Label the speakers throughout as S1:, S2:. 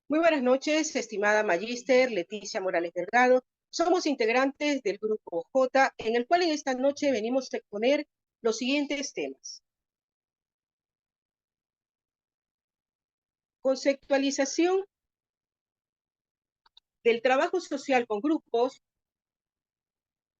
S1: Muy buenas noches, estimada Magíster Leticia Morales Delgado. Somos integrantes del Grupo J, en el cual en esta noche venimos a exponer los siguientes temas. Conceptualización del trabajo social con grupos,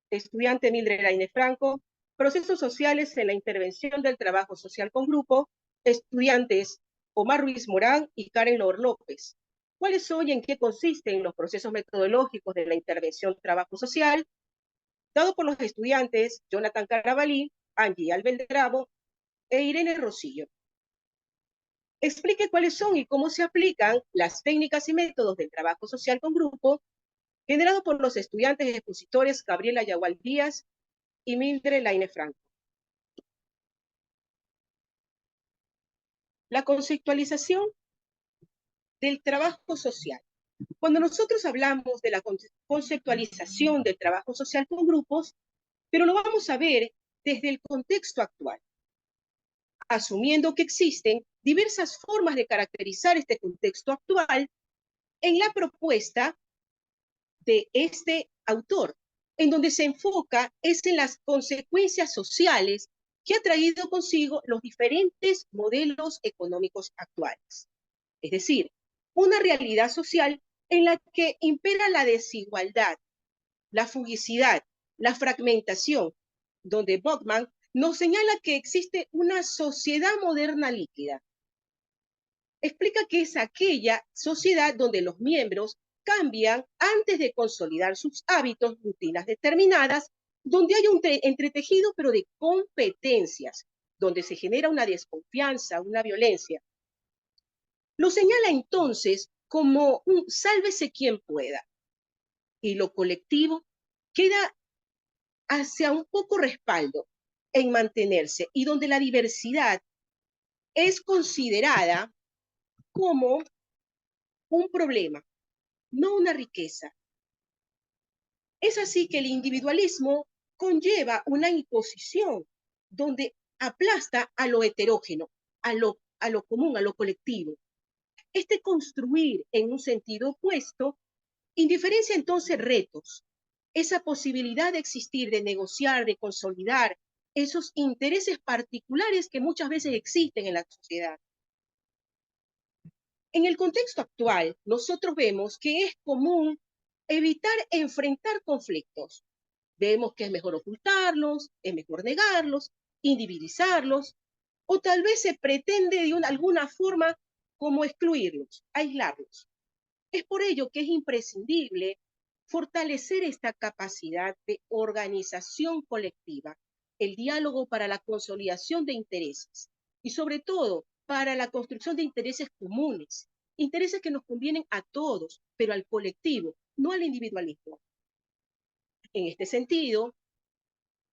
S1: estudiante Mildred Laine Franco, procesos sociales en la intervención del trabajo social con grupo, estudiantes Omar Ruiz Morán y Karen Lor López. ¿Cuáles son y en qué consisten los procesos metodológicos de la intervención trabajo social? Dado por los estudiantes Jonathan Carabalí, Angie Albeldravo e Irene Rosillo. Explique cuáles son y cómo se aplican las técnicas y métodos del trabajo social con grupo generado por los estudiantes expositores Gabriela Yagual Díaz y Mildred Laine Franco. La conceptualización del trabajo social. Cuando nosotros hablamos de la conceptualización del trabajo social con grupos, pero lo vamos a ver desde el contexto actual, asumiendo que existen diversas formas de caracterizar este contexto actual en la propuesta de este autor, en donde se enfoca es en las consecuencias sociales que ha traído consigo los diferentes modelos económicos actuales. Es decir, una realidad social en la que impera la desigualdad, la fugicidad, la fragmentación, donde Botman nos señala que existe una sociedad moderna líquida. Explica que es aquella sociedad donde los miembros cambian antes de consolidar sus hábitos, rutinas determinadas, donde hay un entretejido pero de competencias, donde se genera una desconfianza, una violencia. Lo señala entonces como un sálvese quien pueda. Y lo colectivo queda hacia un poco respaldo en mantenerse y donde la diversidad es considerada como un problema, no una riqueza. Es así que el individualismo conlleva una imposición donde aplasta a lo heterógeno, a lo común, a lo colectivo. Este construir en un sentido opuesto indiferencia entonces retos, esa posibilidad de existir, de negociar, de consolidar esos intereses particulares que muchas veces existen en la sociedad. En el contexto actual, nosotros vemos que es común evitar enfrentar conflictos. Vemos que es mejor ocultarlos, es mejor negarlos, individualizarlos, o tal vez se pretende de alguna forma como excluirlos, aislarlos. Es por ello que es imprescindible fortalecer esta capacidad de organización colectiva, el diálogo para la consolidación de intereses y sobre todo para la construcción de intereses comunes, intereses que nos convienen a todos, pero al colectivo, no al individualismo. En este sentido,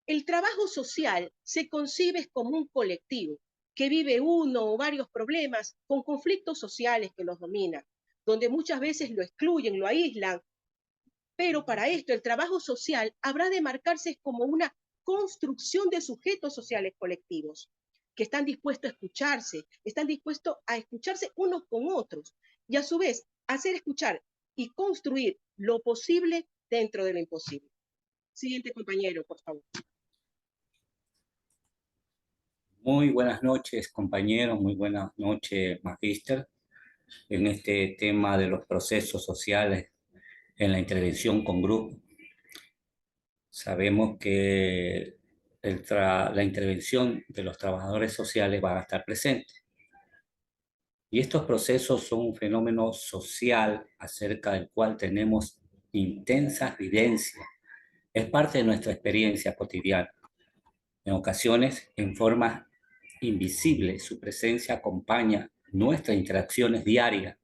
S1: el trabajo social se concibe como un colectivo que vive uno o varios problemas con conflictos sociales que los dominan, donde muchas veces lo excluyen, lo aíslan, pero para esto el trabajo social habrá de marcarse como una construcción de sujetos sociales colectivos, que están dispuestos a escucharse, están dispuestos a escucharse unos con otros y a su vez hacer escuchar y construir lo posible dentro de lo imposible. Siguiente compañero, por favor.
S2: Muy buenas noches, compañeros, muy buenas noches, magíster. En este tema de los procesos sociales en la intervención con grupos, sabemos que la intervención de los trabajadores sociales va a estar presente. Y estos procesos son un fenómeno social acerca del cual tenemos intensas vivencias. Es parte de nuestra experiencia cotidiana. En ocasiones, en forma invisible, su presencia acompaña nuestras interacciones diarias.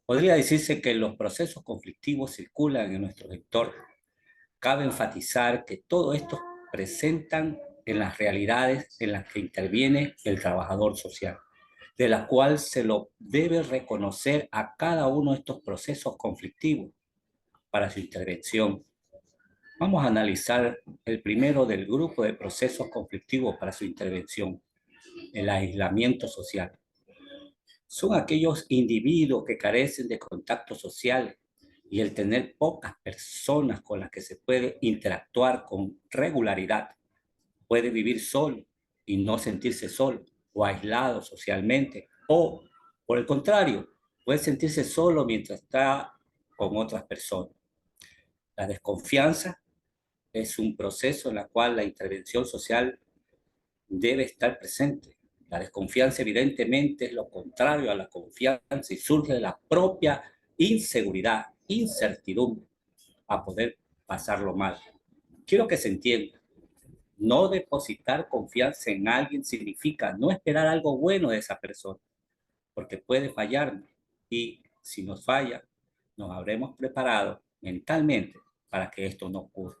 S2: Podría decirse que los procesos conflictivos circulan en nuestro entorno. Cabe enfatizar que todo esto presentan en las realidades en las que interviene el trabajador social, de la cual se lo debe reconocer a cada uno de estos procesos conflictivos para su intervención. Vamos a analizar el primero del grupo de procesos conflictivos para su intervención, el aislamiento social. son aquellos individuos que carecen de contactos sociales y el tener pocas personas con las que se puede interactuar con regularidad. Puede vivir solo y no sentirse solo o aislado socialmente, o por el contrario, puede sentirse solo mientras está con otras personas. La desconfianza es un proceso en el cual la intervención social debe estar presente. La desconfianza evidentemente es lo contrario a la confianza y surge de la propia inseguridad, incertidumbre a poder pasarlo mal. Quiero que se entienda, no depositar confianza en alguien significa no esperar algo bueno de esa persona, porque puede fallarnos y si nos falla, nos habremos preparado mentalmente para que esto no ocurra.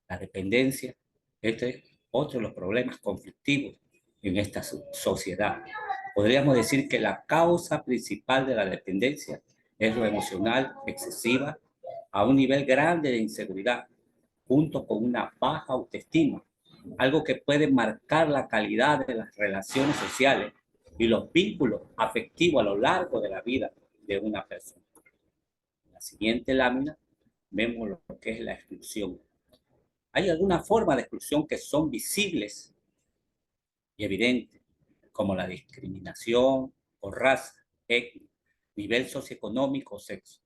S2: La dependencia, este es otro de los problemas conflictivos en esta sociedad. Podríamos decir que la causa principal de la dependencia es lo emocional excesiva a un nivel grande de inseguridad, junto con una baja autoestima, algo que puede marcar la calidad de las relaciones sociales y los vínculos afectivos a lo largo de la vida de una persona. En la siguiente lámina vemos lo que es la exclusión. Hay algunas formas de exclusión que son visibles y evidentes, como la discriminación por raza, etnia, nivel socioeconómico o sexo.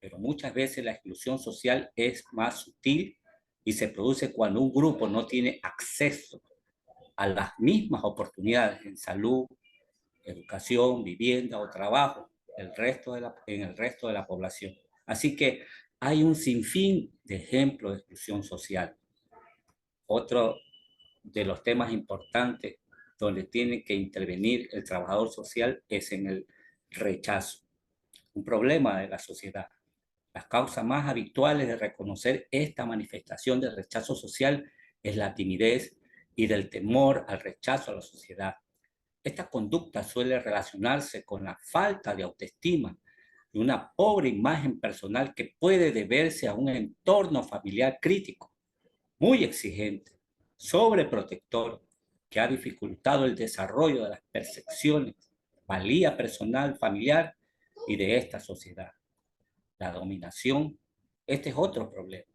S2: Pero muchas veces la exclusión social es más sutil y se produce cuando un grupo no tiene acceso a las mismas oportunidades en salud, educación, vivienda o trabajo en el resto de la población. Así que hay un sinfín de ejemplos de exclusión social. Otro de los temas importantes donde tiene que intervenir el trabajador social es en el rechazo, un problema de la sociedad. Las causas más habituales de reconocer esta manifestación de rechazo social es la timidez y del temor al rechazo a la sociedad. Esta conducta suele relacionarse con la falta de autoestima y una pobre imagen personal que puede deberse a un entorno familiar crítico, muy exigente, sobreprotector, que ha dificultado el desarrollo de las percepciones, valía personal, familiar y de esta sociedad. La dominación, este es otro problema.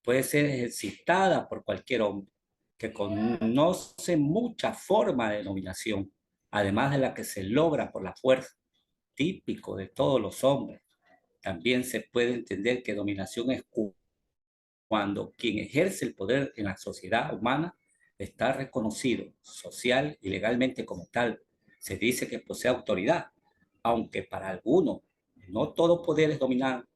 S2: Puede ser ejercitada por cualquier hombre que conoce muchas formas de dominación, además de la que se logra por la fuerza, típico de todos los hombres. También se puede entender que dominación es cuando quien ejerce el poder en la sociedad humana está reconocido social y legalmente como tal. Se dice que posee autoridad, aunque para algunos no todo poder es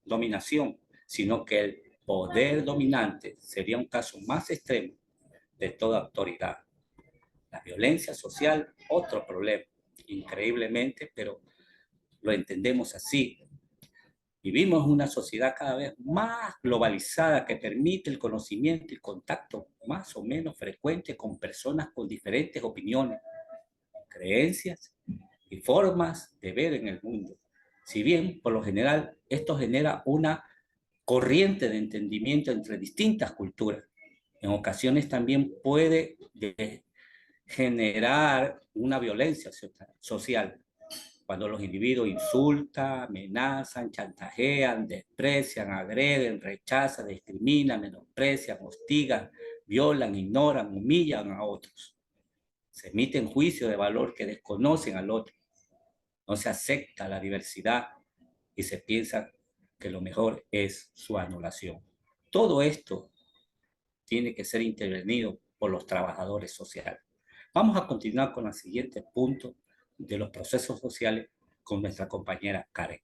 S2: dominación, sino que el poder dominante sería un caso más extremo de toda autoridad. La violencia social, otro problema, increíblemente, pero lo entendemos así. Vivimos en una sociedad cada vez más globalizada que permite el conocimiento y contacto más o menos frecuente con personas con diferentes opiniones, creencias y formas de ver en el mundo. Si bien, por lo general, esto genera una corriente de entendimiento entre distintas culturas, en ocasiones también puede generar una violencia social cuando los individuos insultan, amenazan, chantajean, desprecian, agreden, rechazan, discriminan, menosprecian, hostigan, violan, ignoran, humillan a otros. Se emiten juicios de valor que desconocen al otro. No se acepta la diversidad y se piensa que lo mejor es su anulación. Todo esto tiene que ser intervenido por los trabajadores sociales. Vamos a continuar con el siguiente punto de los procesos sociales con nuestra compañera Karen.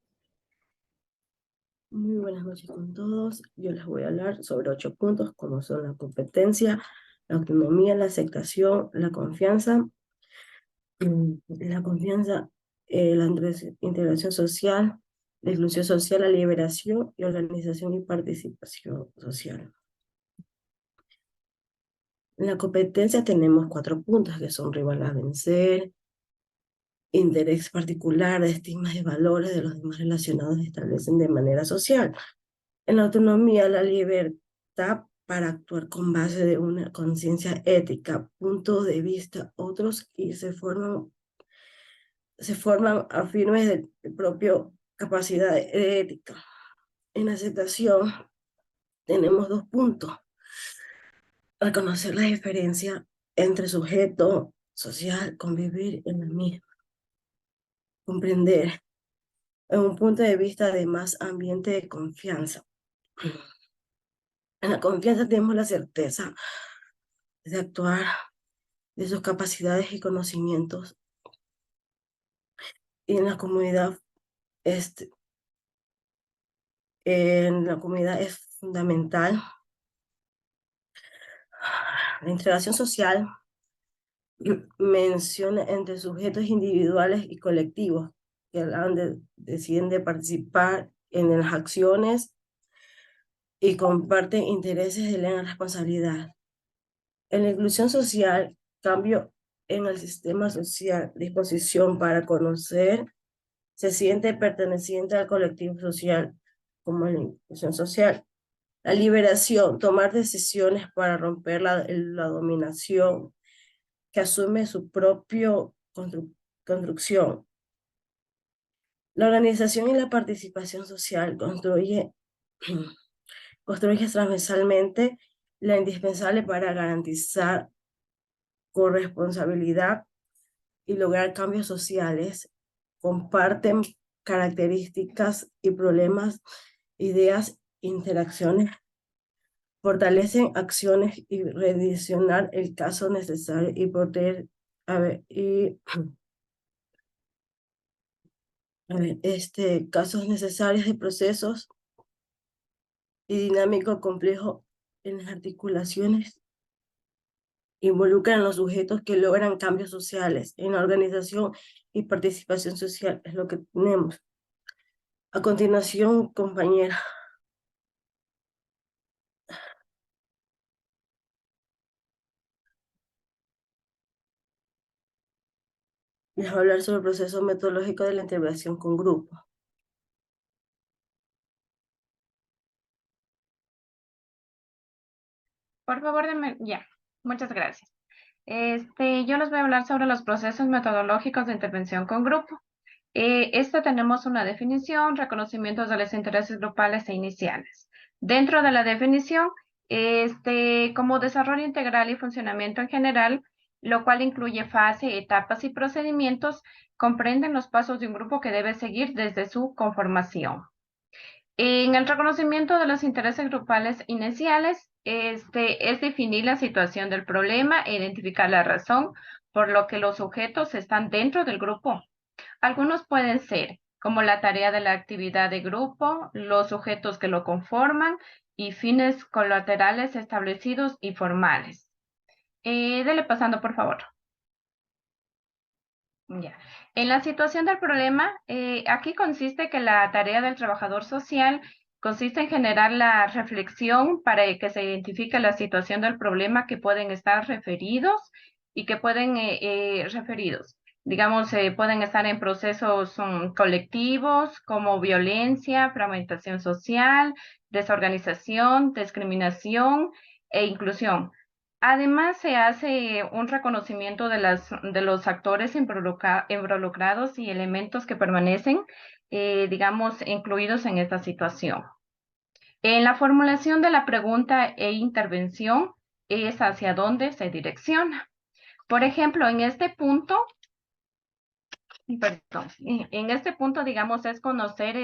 S3: Muy buenas noches con todos. Yo les voy a hablar sobre 8 puntos como son la competencia, la autonomía, la aceptación, la confianza, la integración social, la inclusión social, la liberación y organización y participación social. En la competencia tenemos 4 puntos que son rival a vencer, interés particular, estigmas y valores de los demás relacionados se establecen de manera social. En la autonomía, la libertad para actuar con base de una conciencia ética, puntos de vista otros y se forman se forman a fines de propio capacidad ética. En aceptación tenemos 2 puntos. Reconocer la diferencia entre sujeto social, convivir en la misma. Comprender en un punto de vista de más ambiente de confianza. En la confianza tenemos la certeza de actuar, de sus capacidades y conocimientos. Y en la comunidad, es fundamental la integración social, menciona entre sujetos individuales y colectivos que deciden de participar en las acciones y comparten intereses de la responsabilidad. En la inclusión social, cambio en el sistema social, disposición para conocer, se siente perteneciente al colectivo social, como en la inclusión social. La liberación, tomar decisiones para romper la dominación, que asume su propia construcción. La organización y la participación social construye transversalmente la indispensable para garantizar corresponsabilidad y lograr cambios sociales. Comparten características y problemas, ideas, interacciones, fortalecen acciones y redireccionar el caso necesario y proteger casos necesarios de procesos y dinámico complejo en las articulaciones. Involucran a los sujetos que logran cambios sociales en la organización y participación social, es lo que tenemos. A continuación, compañera, les voy a hablar sobre el proceso metodológico de la intervención con grupo.
S4: Por favor, denme, ya, muchas gracias. Yo les voy a hablar sobre los procesos metodológicos de intervención con grupo. Tenemos una definición, reconocimientos de los intereses grupales e iniciales. Dentro de la definición, como desarrollo integral y funcionamiento en general, lo cual incluye fase, etapas y procedimientos, comprenden los pasos de un grupo que debe seguir desde su conformación. En el reconocimiento de los intereses grupales iniciales, es definir la situación del problema e identificar la razón por lo que los sujetos están dentro del grupo. Algunos pueden ser como la tarea de la actividad de grupo, los sujetos que lo conforman y fines colaterales establecidos y formales. Dele pasando, por favor. Ya. En la situación del problema, aquí consiste que la tarea del trabajador social consiste en generar la reflexión para que se identifique la situación del problema que pueden estar referidos y que pueden digamos, pueden estar en procesos colectivos como violencia, fragmentación social, desorganización, discriminación e inclusión. Además, se hace un reconocimiento de los actores involucrados y elementos que permanecen, digamos, incluidos en esta situación. En la formulación de la pregunta e intervención es hacia dónde se direcciona. Por ejemplo, en este punto, digamos, es conocer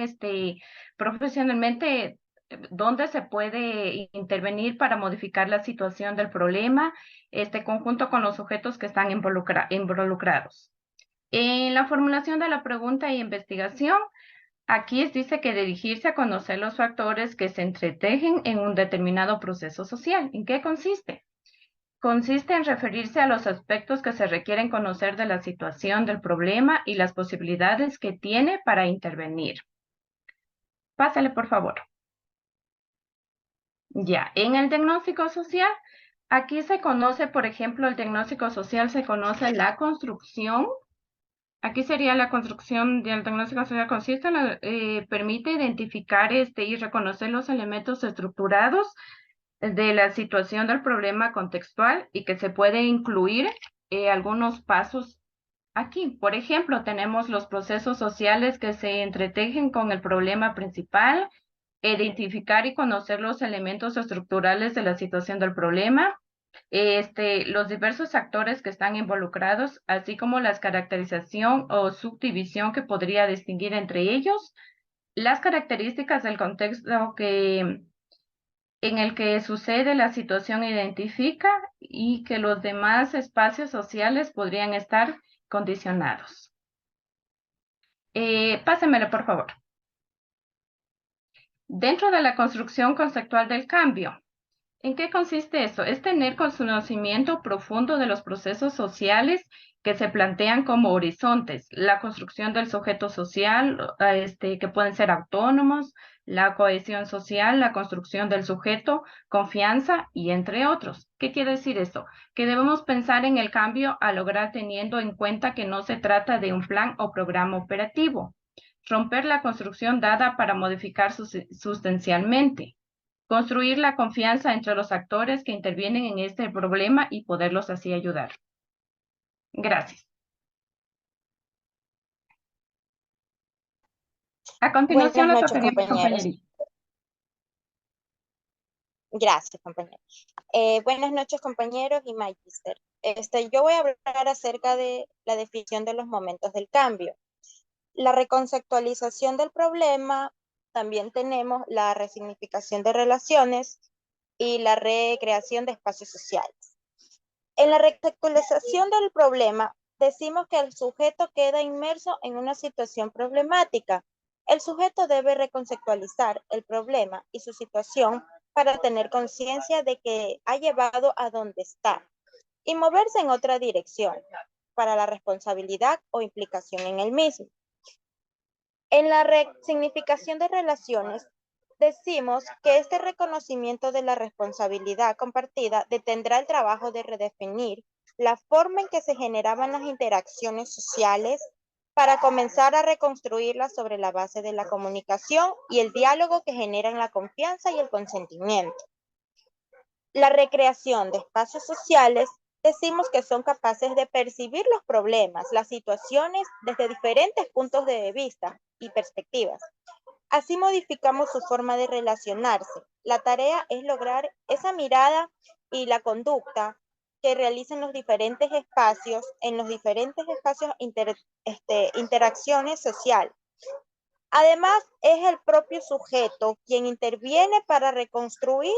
S4: profesionalmente dónde se puede intervenir para modificar la situación del problema, conjunto con los sujetos que están involucrados. En la formulación de la pregunta e investigación, aquí dice que dirigirse a conocer los factores que se entretejen en un determinado proceso social. ¿En qué consiste? Consiste en referirse a los aspectos que se requieren conocer de la situación del problema y las posibilidades que tiene para intervenir. Pásale, por favor. Ya, en el diagnóstico social, aquí se conoce, por ejemplo, el diagnóstico social se conoce la construcción. Aquí sería la construcción del diagnóstico social consiste en permite identificar y reconocer los elementos estructurados de la situación del problema contextual y que se puede incluir algunos pasos aquí. Por ejemplo, tenemos los procesos sociales que se entretejen con el problema principal, identificar y conocer los elementos estructurales de la situación del problema, los diversos actores que están involucrados, así como la caracterización o subdivisión que podría distinguir entre ellos, las características del contexto en el que sucede la situación identifica y que los demás espacios sociales podrían estar condicionados. Pásenmelo, por favor. Dentro de la construcción conceptual del cambio, ¿en qué consiste eso? Es tener conocimiento profundo de los procesos sociales que se plantean como horizontes, la construcción del sujeto social, que pueden ser autónomos, la cohesión social, la construcción del sujeto, confianza y entre otros. ¿Qué quiere decir esto? Que debemos pensar en el cambio a lograr teniendo en cuenta que no se trata de un plan o programa operativo. Romper la construcción dada para modificar sustancialmente. Construir la confianza entre los actores que intervienen en este problema y poderlos así ayudar. Gracias. A continuación,
S5: Buenas
S4: le
S5: noches,
S4: tocaría a mi
S5: compañeros.
S4: compañerita.
S5: Gracias, compañero. Buenas noches, compañeros y Magister. Yo voy a hablar acerca de la definición de los momentos del cambio. La reconceptualización del problema, también tenemos la resignificación de relaciones y la recreación de espacios sociales. En la reconceptualización del problema, decimos que el sujeto queda inmerso en una situación problemática. El sujeto debe reconceptualizar el problema y su situación para tener conciencia de que ha llevado a donde está y moverse en otra dirección para la responsabilidad o implicación en el mismo. En la resignificación de relaciones, decimos que este reconocimiento de la responsabilidad compartida detendrá el trabajo de redefinir la forma en que se generaban las interacciones sociales para comenzar a reconstruirlas sobre la base de la comunicación y el diálogo que generan la confianza y el consentimiento. La recreación de espacios sociales, decimos que son capaces de percibir los problemas, las situaciones desde diferentes puntos de vista y perspectivas. Así modificamos su forma de relacionarse. La tarea es lograr esa mirada y la conducta que realizan los diferentes espacios, en los diferentes espacios interacciones sociales. Además, es el propio sujeto quien interviene para reconstruir,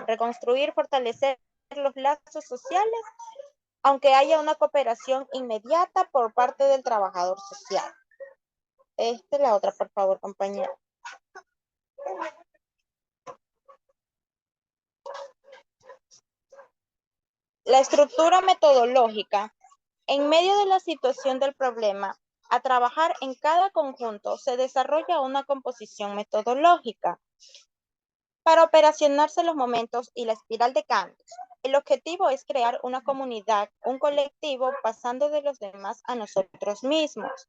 S5: reconstruir, fortalecer los lazos sociales, aunque haya una cooperación inmediata por parte del trabajador social. La otra, por favor, compañera. La estructura metodológica. En medio de la situación del problema, a trabajar en cada conjunto se desarrolla una composición metodológica para operacionarse los momentos y la espiral de cambios. El objetivo es crear una comunidad, un colectivo, pasando de los demás a nosotros mismos,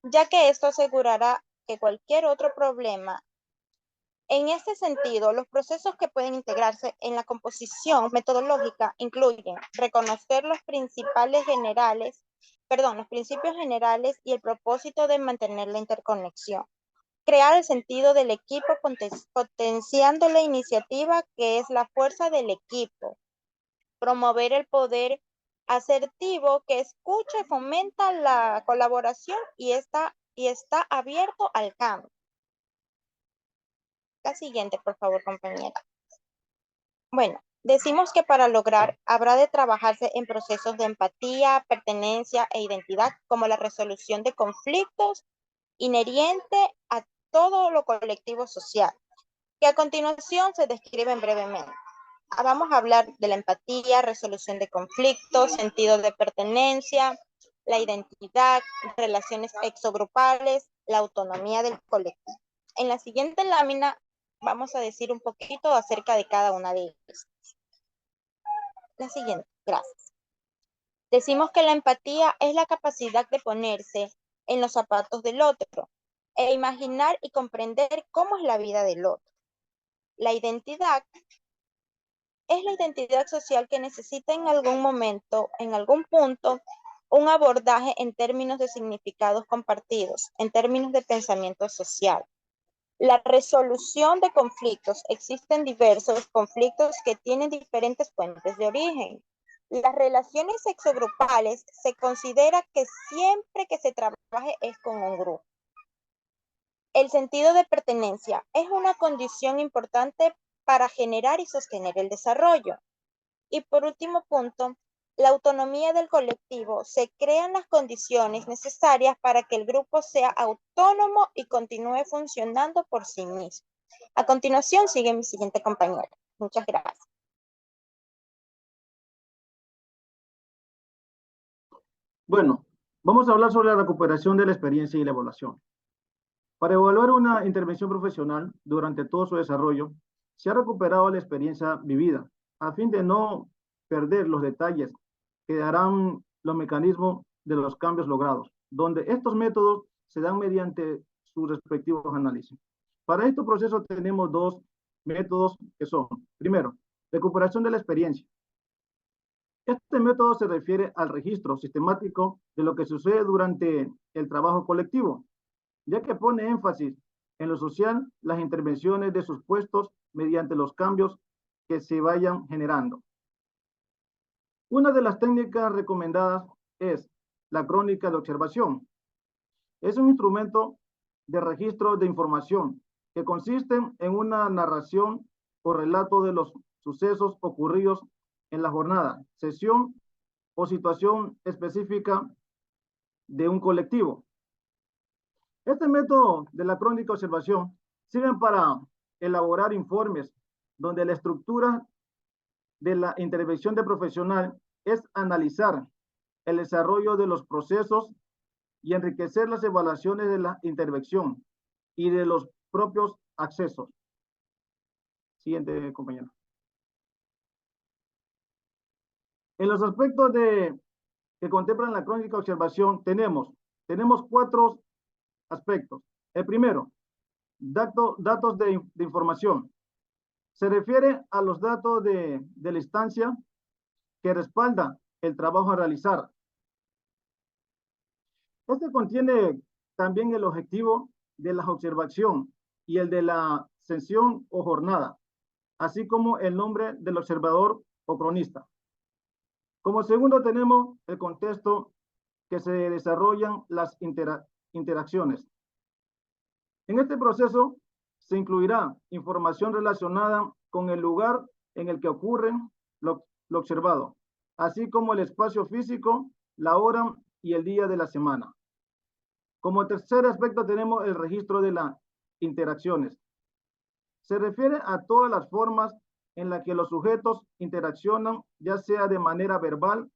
S5: ya que esto asegurará que cualquier otro problema. En este sentido, los procesos que pueden integrarse en la composición metodológica incluyen reconocer los principios generales y el propósito de mantener la interconexión. Crear el sentido del equipo potenciando la iniciativa, que es la fuerza del equipo. Promover el poder asertivo, que escucha y fomenta la colaboración y está abierto al cambio. La siguiente, por favor, compañera. Bueno, decimos que para lograr habrá de trabajarse en procesos de empatía, pertenencia e identidad, como la resolución de conflictos inherente a todo lo colectivo social, que a continuación se describen brevemente. Vamos a hablar de la empatía, resolución de conflictos, sentido de pertenencia, la identidad, relaciones exogrupales, la autonomía del colectivo. En la siguiente lámina vamos a decir un poquito acerca de cada una de ellas. La siguiente, gracias. Decimos que la empatía es la capacidad de ponerse en los zapatos del otro e imaginar y comprender cómo es la vida del otro. La identidad es la identidad social que necesita en algún momento, en algún punto, un abordaje en términos de significados compartidos, en términos de pensamiento social. La resolución de conflictos. Existen diversos conflictos que tienen diferentes fuentes de origen. Las relaciones sexogrupales se considera que siempre que se trabaje es con un grupo. El sentido de pertenencia es una condición importante para generar y sostener el desarrollo. Y por último punto, la autonomía del colectivo. Se crean las condiciones necesarias para que el grupo sea autónomo y continúe funcionando por sí mismo. A continuación sigue mi siguiente compañera. Muchas gracias.
S6: Bueno, vamos a hablar sobre la recuperación de la experiencia y la evaluación. Para evaluar una intervención profesional durante todo su desarrollo, se ha recuperado la experiencia vivida, a fin de no perder los detalles que darán los mecanismos de los cambios logrados, donde estos métodos se dan mediante sus respectivos análisis. Para este proceso tenemos dos métodos que son, primero, recuperación de la experiencia. Este método se refiere al registro sistemático de lo que sucede durante el trabajo colectivo, ya que pone énfasis en lo social, las intervenciones de sus puestos mediante los cambios que se vayan generando. Una de las técnicas recomendadas es la crónica de observación. Es un instrumento de registro de información que consiste en una narración o relato de los sucesos ocurridos en la jornada, sesión o situación específica de un colectivo. Este método de la crónica de observación sirve para elaborar informes donde la estructura de la intervención de profesional es analizar el desarrollo de los procesos y enriquecer las evaluaciones de la intervención y de los propios accesos. Siguiente, compañero. En los aspectos que contemplan la crónica de observación tenemos 4 aspectos. El primero, datos de información. Se refiere a los datos de la instancia que respalda el trabajo a realizar. Este contiene también el objetivo de la observación y el de la sesión o jornada, así como el nombre del observador o cronista. Como segundo tenemos el contexto que se desarrollan las interacciones. En este proceso se incluirá información relacionada con el lugar en el que ocurre lo observado, así como el espacio físico, la hora y el día de la semana. Como tercer aspecto tenemos el registro de las interacciones. Se refiere a todas las formas en las que los sujetos interaccionan, ya sea de manera verbal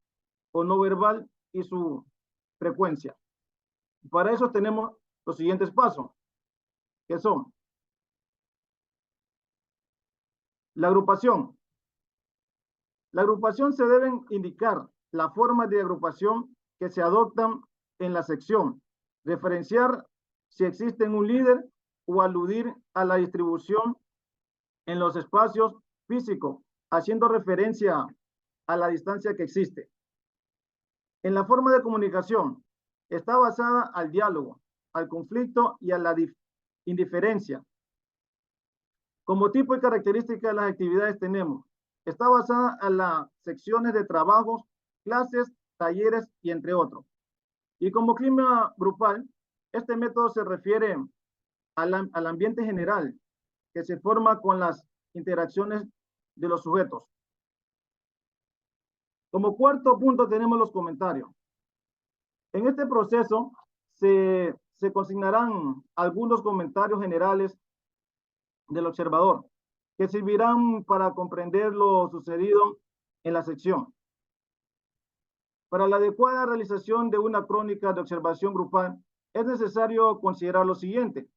S6: o no verbal, y su frecuencia. Para eso tenemos los siguientes pasos, que son la agrupación. La agrupación se deben indicar la forma de agrupación que se adoptan en la sección, referenciar si existe un líder o aludir a la distribución en los espacios físicos, haciendo referencia a la distancia que existe. En la forma de comunicación, está basada al diálogo, al conflicto y a la indiferencia. Como tipo y característica de las actividades tenemos, está basada en las secciones de trabajos, clases, talleres y entre otros. Y como clima grupal, este método se refiere al ambiente general que se forma con las interacciones de los sujetos. Como cuarto punto tenemos los comentarios. En este proceso se consignarán algunos comentarios generales del observador que servirán para comprender lo sucedido en la sección. Para la adecuada realización de una crónica de observación grupal es necesario considerar lo siguiente: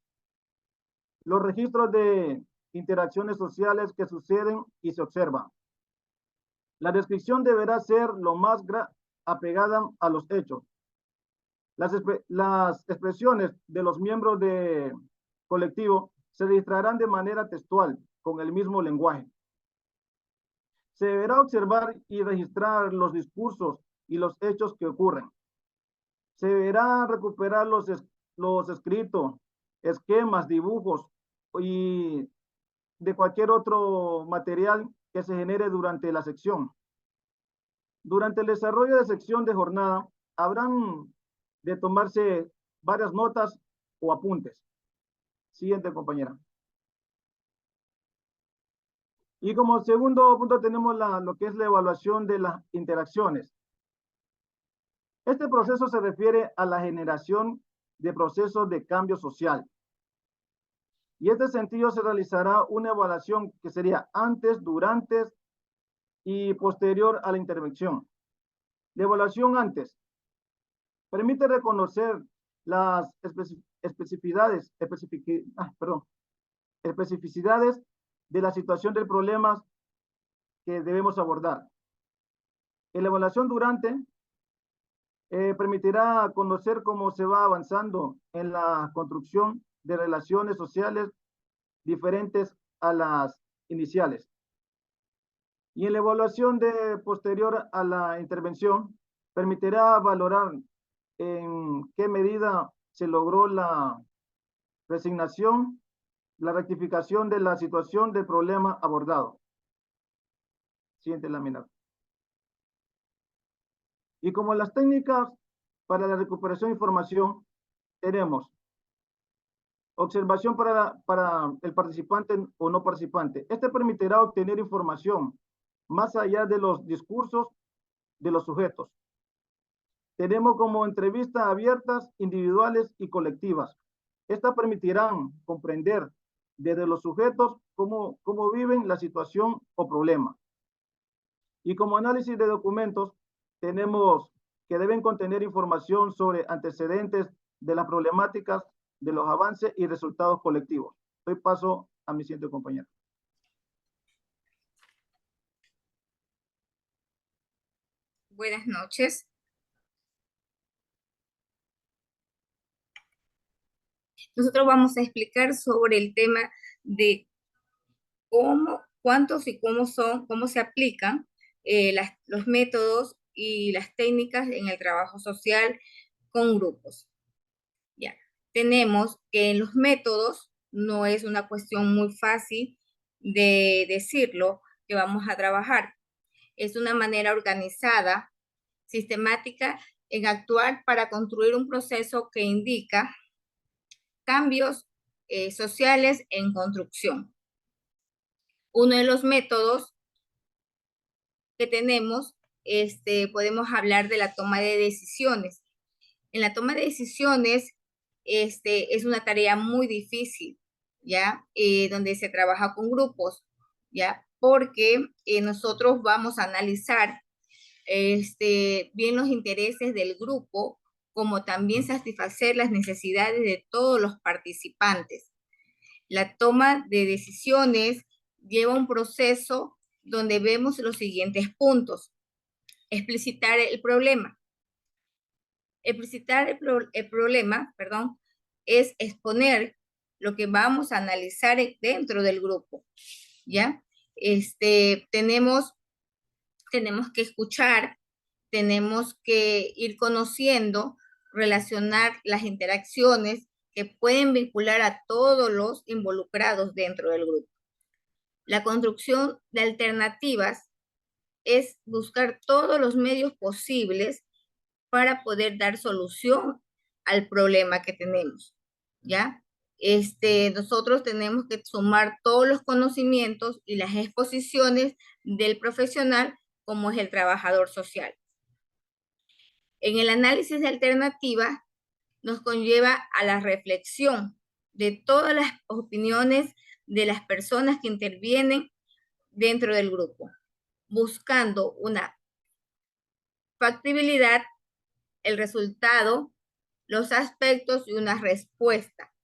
S6: los registros de interacciones sociales que suceden y se observan. La descripción deberá ser lo más apegada a los hechos. Las expresiones de los miembros del colectivo se registrarán de manera textual, con el mismo lenguaje. Se deberá observar y registrar los discursos y los hechos que ocurren. Se deberá recuperar los escritos, esquemas, dibujos y de cualquier otro material que se genere durante la sección. Durante el desarrollo de sección de jornada, habrán de tomarse varias notas o apuntes. Siguiente, compañera. Y como segundo punto tenemos lo que es la evaluación de las interacciones. Este proceso se refiere a la generación de procesos de cambio social. Y en este sentido se realizará una evaluación que sería antes, durante y posterior a la intervención. La evaluación antes permite reconocer las especificidades de la situación del problema que debemos abordar. La evaluación durante permitirá conocer cómo se va avanzando en la construcción de relaciones sociales diferentes a las iniciales. Y en la evaluación posterior a la intervención, permitirá valorar en qué medida se logró la resignación, la rectificación de la situación del problema abordado. Siguiente lámina. Y como las técnicas para la recuperación de información, tenemos observación para el participante o no participante. Este permitirá obtener información más allá de los discursos de los sujetos. Tenemos como entrevistas abiertas, individuales y colectivas. Estas permitirán comprender desde los sujetos cómo viven la situación o problema. Y como análisis de documentos, tenemos que deben contener información sobre antecedentes de las problemáticas, de los avances y resultados colectivos. Doy paso a mi siguiente compañero.
S7: Buenas noches. Nosotros vamos a explicar sobre el tema de cómo, cuántos y cómo se aplican los métodos y las técnicas en el trabajo social con grupos. Ya, tenemos que en los métodos no es una cuestión muy fácil de decirlo que vamos a trabajar. Es una manera organizada, sistemática en actuar para construir un proceso que indica cambios sociales en construcción. Uno de los métodos que tenemos, podemos hablar de la toma de decisiones. En la toma de decisiones, es una tarea muy difícil, ¿ya? Donde se trabaja con grupos, ¿ya? Porque nosotros vamos a analizar bien los intereses del grupo, como también satisfacer las necesidades de todos los participantes. La toma de decisiones lleva un proceso donde vemos los siguientes puntos. Explicitar el problema. Explicitar el problema, es exponer lo que vamos a analizar dentro del grupo, ¿ya? Tenemos que escuchar, tenemos que ir conociendo, relacionar las interacciones que pueden vincular a todos los involucrados dentro del grupo. La construcción de alternativas es buscar todos los medios posibles para poder dar solución al problema que tenemos, ¿ya? Nosotros tenemos que sumar todos los conocimientos y las exposiciones del profesional como es el trabajador social. En el análisis de alternativas nos conlleva a la reflexión de todas las opiniones de las personas que intervienen dentro del grupo, buscando una factibilidad, el resultado, los aspectos y una respuesta,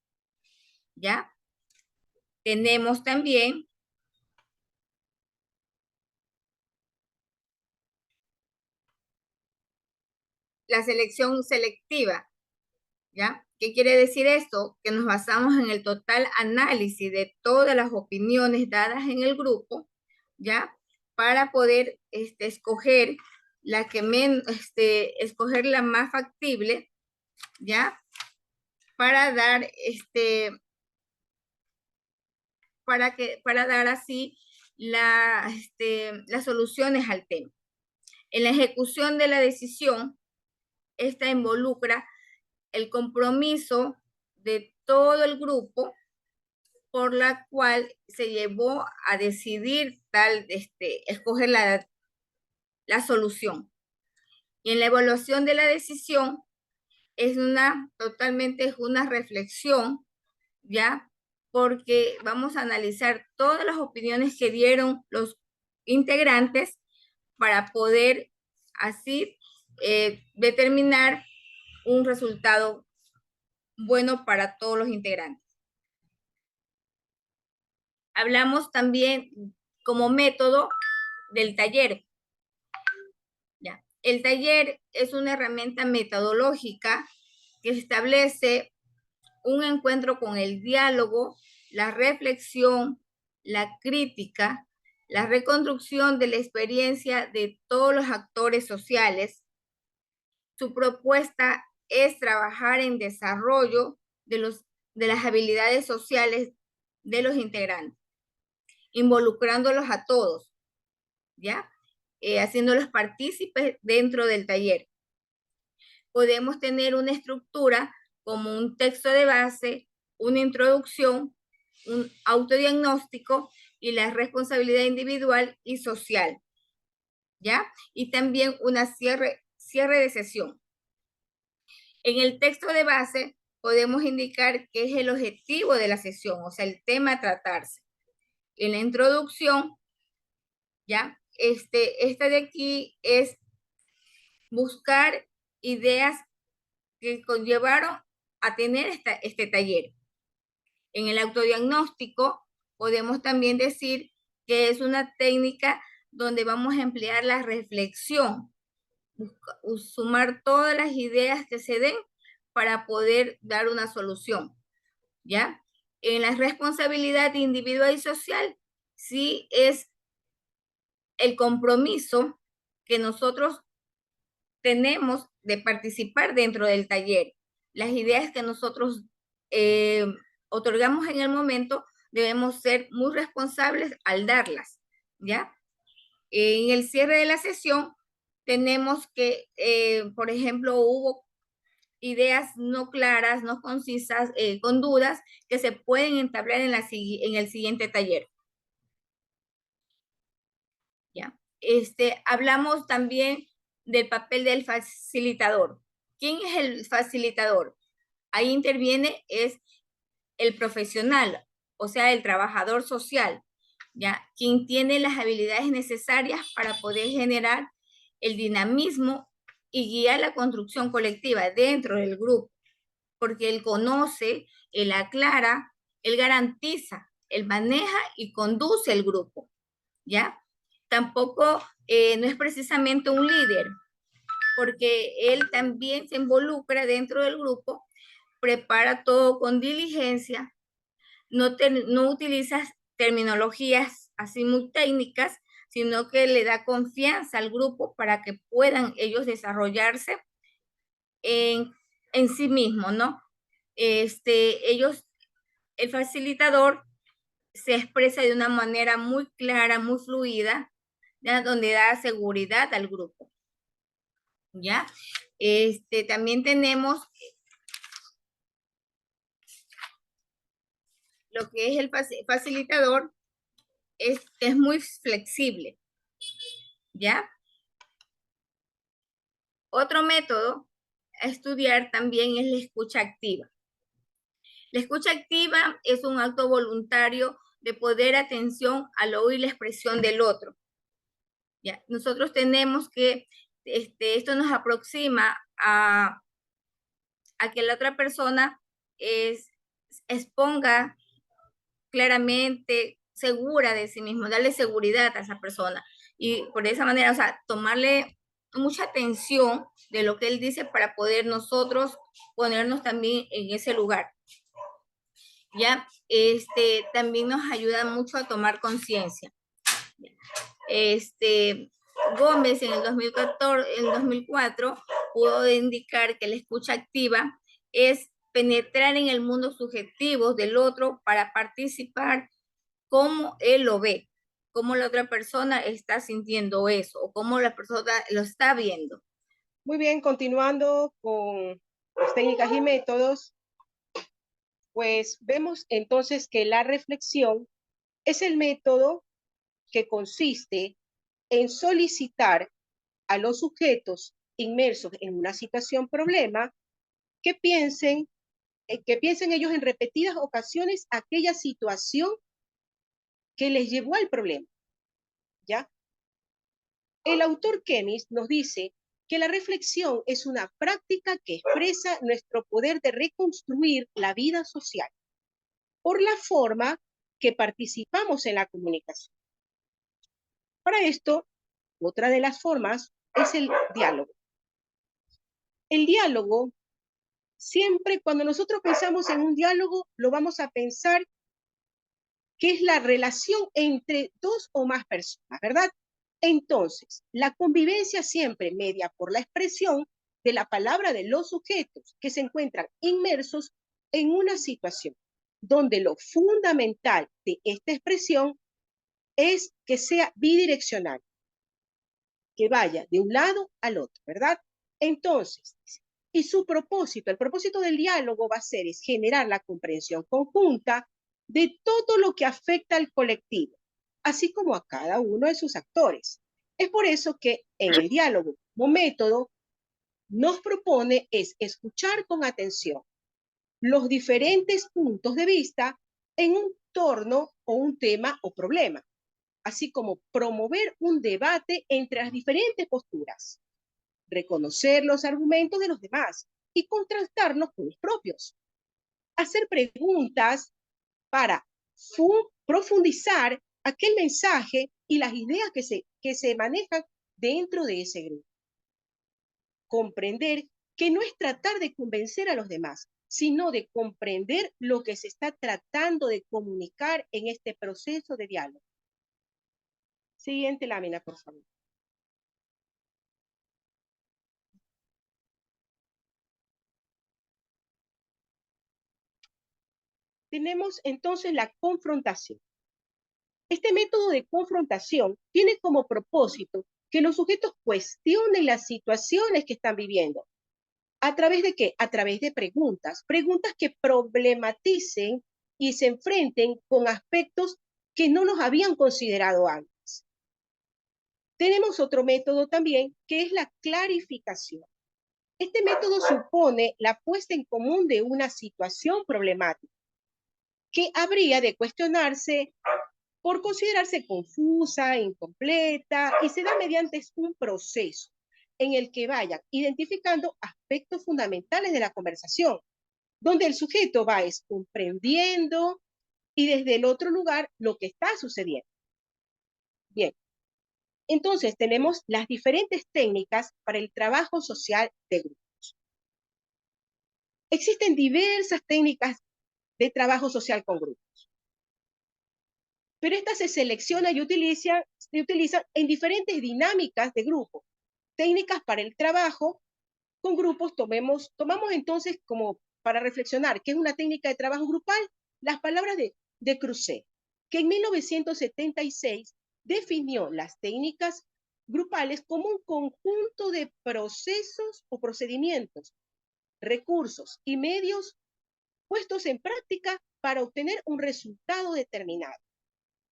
S7: ¿ya? Tenemos también la selección selectiva, ¿ya? ¿Qué quiere decir esto? Que nos basamos en el total análisis de todas las opiniones dadas en el grupo, ¿ya? para poder escoger la que escoger la más factible, ¿ya? Para dar para dar así las soluciones al tema. En la ejecución de la decisión, esta involucra el compromiso de todo el grupo por la cual se llevó a decidir escoger la solución. Y en la evaluación de la decisión es una reflexión, ¿ya? Porque vamos a analizar todas las opiniones que dieron los integrantes para poder así determinar un resultado bueno para todos los integrantes. Hablamos también como método del taller. ¿Ya? El taller es una herramienta metodológica que establece un encuentro con el diálogo, la reflexión, la crítica, la reconstrucción de la experiencia de todos los actores sociales. Su propuesta es trabajar en desarrollo de las habilidades sociales de los integrantes, involucrándolos a todos, ¿ya? Haciéndolos partícipes dentro del taller. Podemos tener una estructura como un texto de base, una introducción, un autodiagnóstico y la responsabilidad individual y social, ¿ya? Y también una cierre de sesión. En el texto de base podemos indicar qué es el objetivo de la sesión, o sea, el tema a tratarse. En la introducción, ¿ya? Esta de aquí es buscar ideas que conllevaron a tener este taller. En el autodiagnóstico podemos también decir que es una técnica donde vamos a emplear la reflexión, sumar todas las ideas que se den para poder dar una solución, ¿ya? En la responsabilidad individual y social, sí es el compromiso que nosotros tenemos de participar dentro del taller. Las ideas que nosotros otorgamos en el momento, debemos ser muy responsables al darlas, ¿ya? En el cierre de la sesión, tenemos que, por ejemplo, hubo ideas no claras, no concisas, con dudas, que se pueden entablar en el siguiente taller. ¿Ya? Hablamos también del papel del facilitador. ¿Quién es el facilitador? Ahí interviene es el profesional, o sea, el trabajador social, ¿ya? Quien tiene las habilidades necesarias para poder generar el dinamismo y guiar la construcción colectiva dentro del grupo, porque él conoce, él aclara, él garantiza, él maneja y conduce el grupo, ¿ya? Tampoco no es precisamente un líder, porque él también se involucra dentro del grupo, prepara todo con diligencia, no utiliza terminologías así muy técnicas, sino que le da confianza al grupo para que puedan ellos desarrollarse en sí mismos, ¿no? El facilitador se expresa de una manera muy clara, muy fluida, ¿ya? Donde da seguridad al grupo, ¿ya? También tenemos lo que es el facilitador, es muy flexible, ¿ya? Otro método a estudiar también es la escucha activa. La escucha activa es un acto voluntario de poner atención al oír la expresión del otro. ¿Ya? Nosotros tenemos que, esto nos aproxima a que la otra persona exponga claramente, segura de sí mismo, darle seguridad a esa persona. Y por esa manera, o sea, tomarle mucha atención de lo que él dice para poder nosotros ponernos también en ese lugar. ¿Ya? También nos ayuda mucho a tomar conciencia. Gómez en el 2014, en el 2004 pudo indicar que la escucha activa es penetrar en el mundo subjetivo del otro para participar cómo él lo ve, cómo la otra persona está sintiendo eso o cómo la persona lo está viendo.
S1: Muy bien, continuando con las técnicas y métodos, pues vemos entonces que la reflexión es el método que consiste en solicitar a los sujetos inmersos en una situación problema que piensen ellos en repetidas ocasiones aquella situación que les llevó al problema, ¿ya? El autor Kemis nos dice que la reflexión es una práctica que expresa nuestro poder de reconstruir la vida social por la forma que participamos en la comunicación. Para esto, otra de las formas es el diálogo. El diálogo, siempre cuando nosotros pensamos en un diálogo, lo vamos a pensar que es la relación entre dos o más personas, ¿verdad? Entonces, la convivencia siempre media por la expresión de la palabra de los sujetos que se encuentran inmersos en una situación donde lo fundamental de esta expresión es que sea bidireccional, que vaya de un lado al otro, ¿verdad? Entonces, y su propósito, el propósito del diálogo va a ser es generar la comprensión conjunta de todo lo que afecta al colectivo, así como a cada uno de sus actores. Es por eso que en el diálogo como método nos propone es escuchar con atención los diferentes puntos de vista en un torno o un tema o problema, así como promover un debate entre las diferentes posturas, reconocer los argumentos de los demás y contrastarlos con los propios, hacer preguntas para profundizar aquel mensaje y las ideas que se manejan dentro de ese grupo. Comprender que no es tratar de convencer a los demás, sino de comprender lo que se está tratando de comunicar en este proceso de diálogo. Siguiente lámina, por favor. Tenemos entonces la confrontación. Este método de confrontación tiene como propósito que los sujetos cuestionen las situaciones que están viviendo. ¿A través de qué? A través de preguntas que problematicen y se enfrenten con aspectos que no los habían considerado antes. Tenemos otro método también, que es la clarificación. Este método supone la puesta en común de una situación problemática que habría de cuestionarse por considerarse confusa, incompleta, y se da mediante un proceso en el que vayan identificando aspectos fundamentales de la conversación, donde el sujeto va comprendiendo y desde el otro lugar lo que está sucediendo. Bien, entonces tenemos las diferentes técnicas para el trabajo social de grupos. Existen diversas técnicas de trabajo social con grupos, pero estas se seleccionan y se utilizan en diferentes dinámicas de grupo. Técnicas para el trabajo con grupos, tomamos entonces como para reflexionar qué es una técnica de trabajo grupal, las palabras de Creuset, que en 1976 definió las técnicas grupales como un conjunto de procesos o procedimientos, recursos y medios puestos en práctica para obtener un resultado determinado.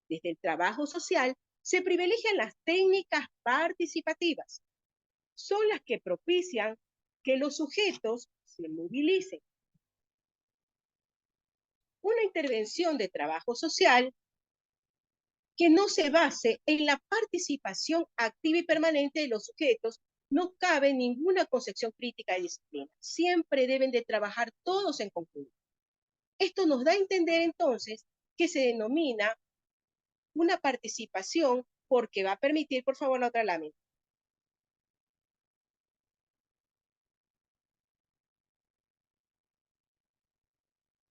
S1: Desde el trabajo social se privilegian las técnicas participativas. Son las que propician que los sujetos se movilicen. Una intervención de trabajo social que no se base en la participación activa y permanente de los sujetos, no cabe ninguna concepción crítica de disciplina. Siempre deben de trabajar todos en conjunto. Esto nos da a entender entonces que se denomina una participación porque va a permitir, por favor, la otra lámina.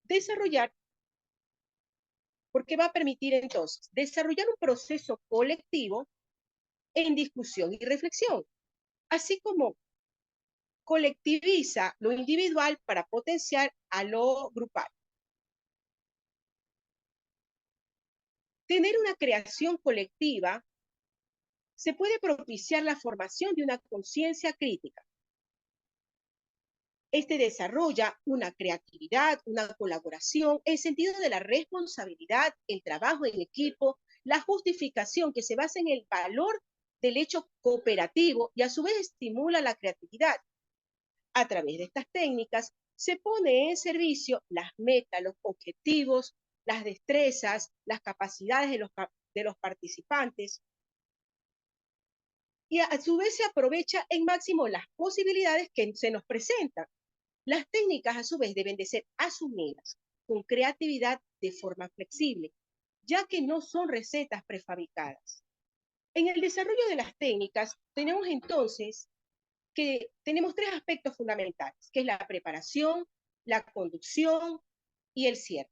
S1: Desarrollar, porque va a permitir entonces desarrollar un proceso colectivo en discusión y reflexión, así como colectiviza lo individual para potenciar a lo grupal. Tener una creación colectiva se puede propiciar la formación de una conciencia crítica. Este desarrolla una creatividad, una colaboración, el sentido de la responsabilidad, el trabajo en equipo, la justificación que se basa en el valor del hecho cooperativo y a su vez estimula la creatividad. A través de estas técnicas se pone en servicio las metas, los objetivos, las destrezas, las capacidades de los participantes y a su vez se aprovecha en máximo las posibilidades que se nos presentan. Las técnicas a su vez deben de ser asumidas con creatividad de forma flexible, ya que no son recetas prefabricadas. En el desarrollo de las técnicas tenemos entonces que tenemos tres aspectos fundamentales, que es la preparación, la conducción y el cierre.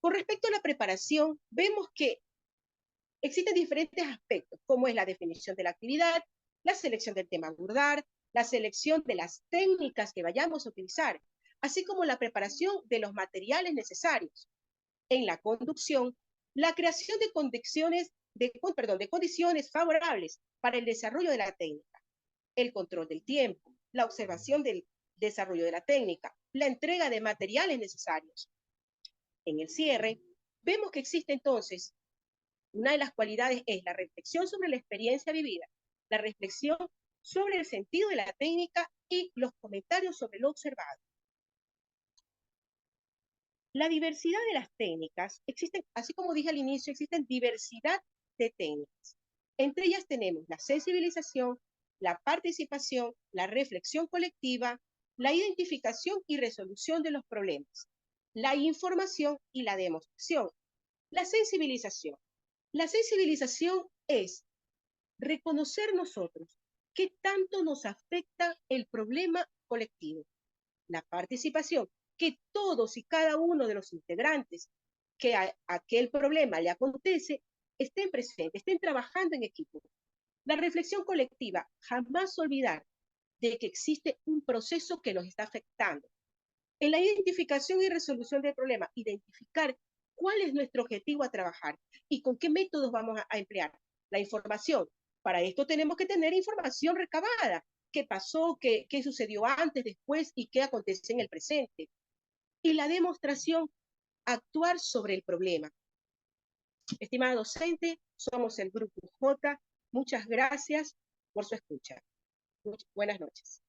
S1: Con respecto a la preparación, vemos que existen diferentes aspectos, como es la definición de la actividad, la selección del tema a abordar, la selección de las técnicas que vayamos a utilizar, así como la preparación de los materiales necesarios. En la conducción, la creación de condiciones favorables para el desarrollo de la técnica, el control del tiempo, la observación del desarrollo de la técnica, la entrega de materiales necesarios. En el cierre, vemos que existe entonces una de las cualidades es la reflexión sobre la experiencia vivida, la reflexión sobre el sentido de la técnica y los comentarios sobre lo observado. La diversidad de las técnicas, existen, así como dije al inicio, existen diversidad de técnicas. Entre ellas tenemos la sensibilización, la participación, la reflexión colectiva, la identificación y resolución de los problemas, la información y la demostración. La sensibilización. La sensibilización es reconocer nosotros qué tanto nos afecta el problema colectivo. La participación, que todos y cada uno de los integrantes que a aquel problema le acontece estén presentes, estén trabajando en equipo. La reflexión colectiva, jamás olvidar de que existe un proceso que nos está afectando. En la identificación y resolución del problema, identificar cuál es nuestro objetivo a trabajar y con qué métodos vamos a emplear. La información. Para esto tenemos que tener información recabada. ¿Qué pasó? ¿Qué sucedió antes, después y qué acontece en el presente? Y la demostración, actuar sobre el problema. Estimada docente, somos el Grupo J. Muchas gracias por su escucha. Buenas noches.